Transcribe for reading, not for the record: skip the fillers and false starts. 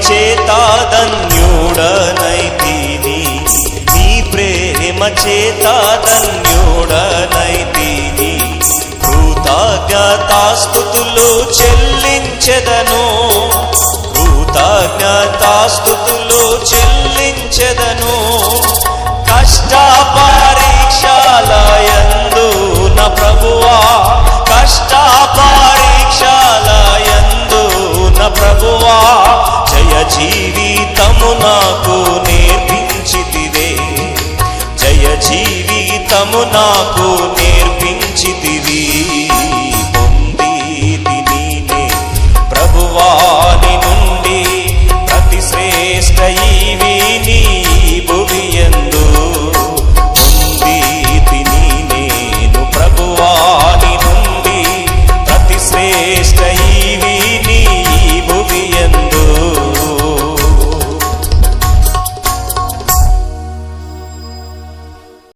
చేత ధన్యుడనైతిని, నీ ప్రేమ చేత ధన్యుడనైతిని. కృతజ్ఞతాస్తుతులు చెల్లించెదను, కృతజ్ఞతాస్తుతులు చెల్లించెదను. కష్ట పరీక్షలయందు నా ప్రభువా, కష్ట పరీక్షలయందు నా ప్రభువా, జయ జీవితము నాకు నేర్పించితివే, జయ జీవితము నాకు